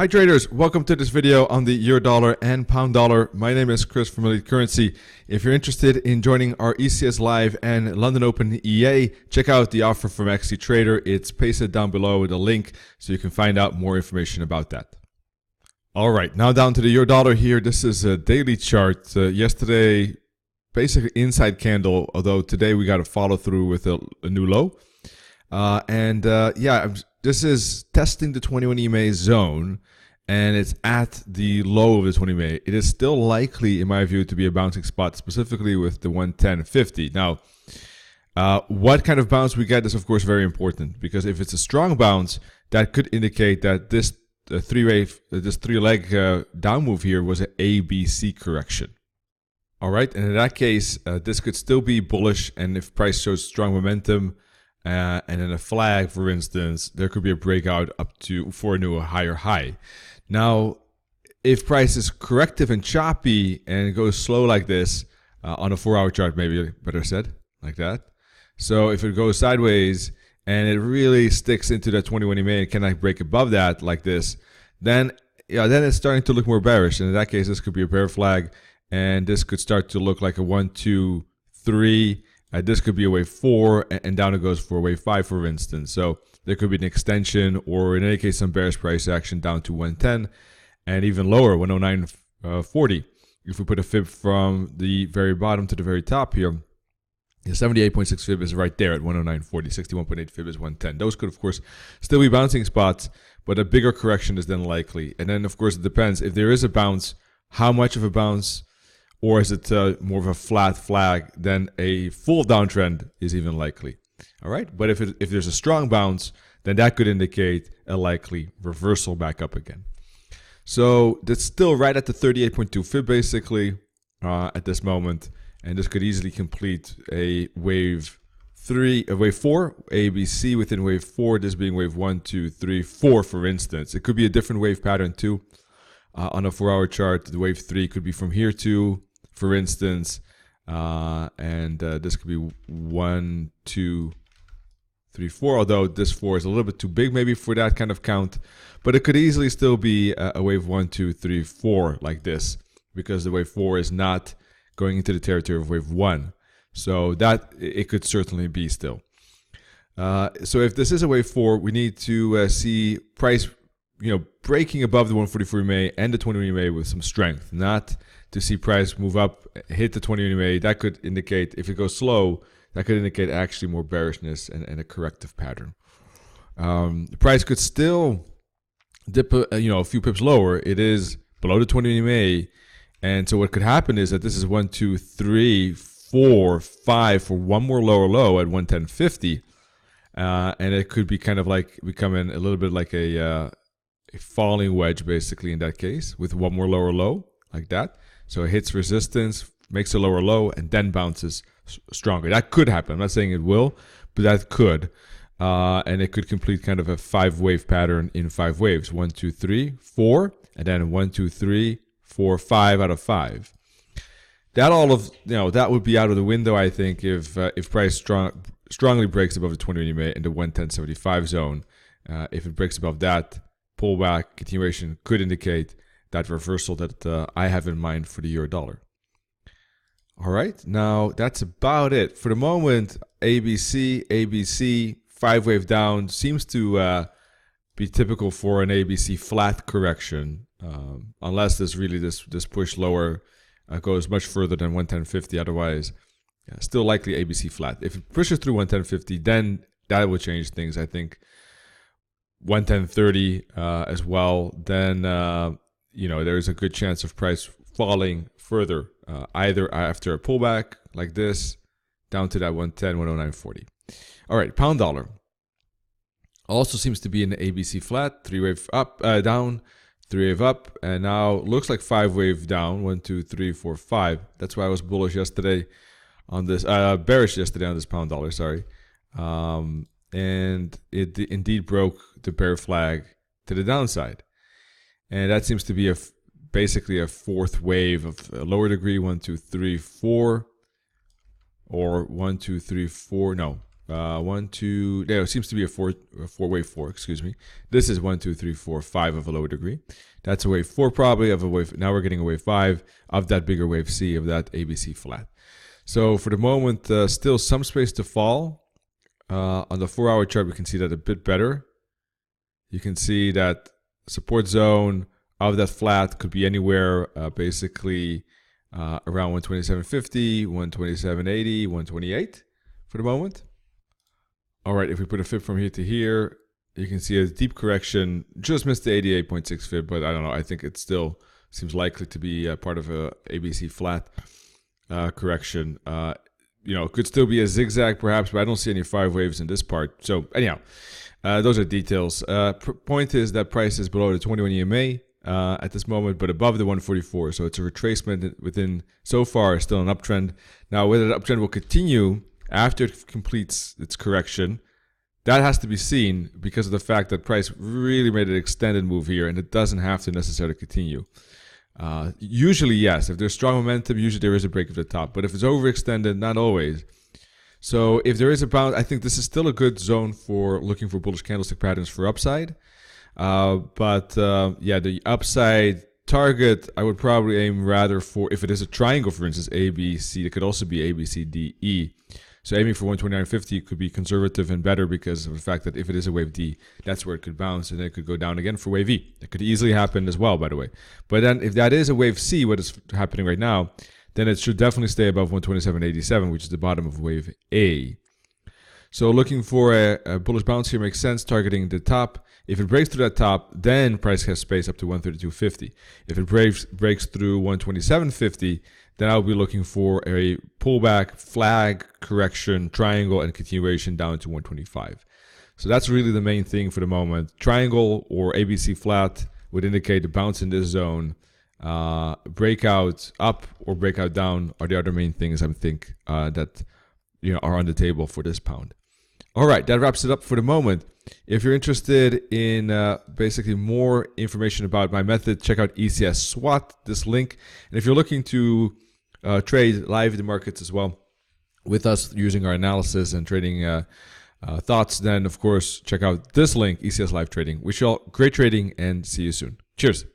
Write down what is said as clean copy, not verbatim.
Hi traders, welcome to this video on the euro dollar and pound dollar. My name is Chris from Elite Currency. If you're interested in joining our ecs.live and London Open EA, check out the offer from XT Trader. It's pasted down below with a link so you can find out more information about that. All right, now down to the euro dollar here. This is a daily chart. Yesterday, basically inside candle, although today we got a follow through with a new low. This is testing the 21 EMA zone, and it's at the low of the 20 EMA. It is still likely, in my view, to be a bouncing spot, specifically with the 110.50. Now, what kind of bounce we get is, of course, very important, because if it's a strong bounce, that could indicate that this three-leg down move here was an ABC correction. All right, and in that case, this could still be bullish, and if price shows strong momentum, and then a flag, for instance, there could be a breakout up to for a new higher high. Now, if price is corrective and choppy and it goes slow like this, on a 4-hour chart, maybe better said, like that. So if it goes sideways and it really sticks into that 21 EMA and cannot break above that like this, then it's starting to look more bearish. And in that case, this could be a bear flag, and this could start to look like a 1, 2, 3. This could be a wave 4, and down it goes for a wave 5, for instance. So there could be an extension, or in any case, some bearish price action down to 110, and even lower, 109.40. If we put a fib from the very bottom to the very top here, the 78.6 fib is right there at 109.40. 61.8 fib is 110. Those could, of course, still be bouncing spots, but a bigger correction is then likely. And then, of course, it depends. If there is a bounce, how much of a bounce? Or is it more of a flat flag? Then a full downtrend is even likely. All right, but if there's a strong bounce, then that could indicate a likely reversal back up again. So that's still right at the 38.2 fib basically at this moment, and this could easily complete a wave 4, ABC within wave 4. This being wave 1, 2, 3, 4, for instance. It could be a different wave pattern too. On a 4-hour chart, the wave 3 could be from here to, for instance, this could be 1, 2, 3, 4, although this 4 is a little bit too big maybe for that kind of count, but it could easily still be a wave 1, 2, 3, 4 like this, because the wave 4 is not going into the territory of wave 1. So that it could certainly be still. So if this is a wave 4, we need to see price breaking above the 144 EMA and the 20 EMA with some strength, not to see price move up, hit the 20 EMA. That could indicate, if it goes slow, that could indicate actually more bearishness and a corrective pattern. The price could still dip a few pips lower. It is below the 20 EMA, and so what could happen is that this is 1, 2, 3, 4, 5 for one more lower low at 110.50, and it could be kind of like becoming a little bit like a falling wedge basically in that case, with one more lower low like that. So it hits resistance, makes a lower low, and then bounces stronger. That could happen. I'm not saying it will, but that could. And it could complete kind of a 5-wave pattern in 5 waves. 1, 2, 3, 4, and then 1, 2, 3, 4, 5 out of 5. That would be out of the window, I think, if price strongly breaks above the 20 EMA in the 110.75 zone. If it breaks above that, pullback continuation could indicate that reversal that I have in mind for the euro dollar. All right, now that's about it for the moment. ABC, 5-wave down seems to be typical for an ABC flat correction, unless this push lower goes much further than 110.50. Otherwise, still likely ABC flat. If it pushes through 110.50, then that will change things. I think 110.30 as well. Then there is a good chance of price falling further, either after a pullback like this down to that 110, 109.40. All right, pound dollar also seems to be in the ABC flat, 3-wave up, down, 3-wave up, and now looks like 5-wave down, 1, 2, 3, 4, 5. That's why I was bullish yesterday on this, bearish yesterday on this pound dollar. Sorry, and it indeed broke the bear flag to the downside. And that seems to be basically a 4th wave of a lower degree, 1, 2, 3, 4, or 1, 2, 3, 4. No, There seems to be a four wave 4, excuse me. This is 1, 2, 3, 4, 5 of a lower degree. That's a wave 4 probably of a wave. Now we're getting a wave 5 of that bigger wave C of that ABC flat. So for the moment, still some space to fall. On the 4-hour chart, we can see that a bit better. You can see that support zone of that flat could be anywhere basically around 127.50, 127.80, 128 for the moment. All right, if we put a fib from here to here, you can see a deep correction. Just missed the 88.6 fib, but I don't know. I think it still seems likely to be part of a ABC flat correction. It could still be a zigzag perhaps, but I don't see any 5 waves in this part. So anyhow, those are details. Point is that price is below the 21 EMA at this moment, but above the 144. So it's a retracement within, so far, still an uptrend. Now, whether the uptrend will continue after it completes its correction, that has to be seen because of the fact that price really made an extended move here, and it doesn't have to necessarily continue. Usually, yes. If there's strong momentum, usually there is a break of the top. But if it's overextended, not always. So if there is a bounce, I think this is still a good zone for looking for bullish candlestick patterns for upside. The upside target, I would probably aim rather for, if it is a triangle, for instance, A, B, C, it could also be A, B, C, D, E. So aiming for 129.50 could be conservative and better because of the fact that if it is a wave D, that's where it could bounce and then it could go down again for wave E. It could easily happen as well, by the way. But then if that is a wave C, what is happening right now, then it should definitely stay above 127.87, which is the bottom of wave A. So looking for a bullish bounce here makes sense, targeting the top. If it breaks through that top, then price has space up to 132.50. If it breaks through 127.50, then I'll be looking for a pullback, flag, correction, triangle, and continuation down to 125. So that's really the main thing for the moment. Triangle or ABC flat would indicate a bounce in this zone. Breakout up or breakout down are the other main things I think that are on the table for this pound. All right, that wraps it up for the moment. If you're interested in basically more information about my method, check out ecs.SWAT, this link. And if you're looking to trade live in the markets as well with us using our analysis and trading thoughts, then of course check out this link, ECS Live Trading. Wish you all great trading and see you soon. Cheers.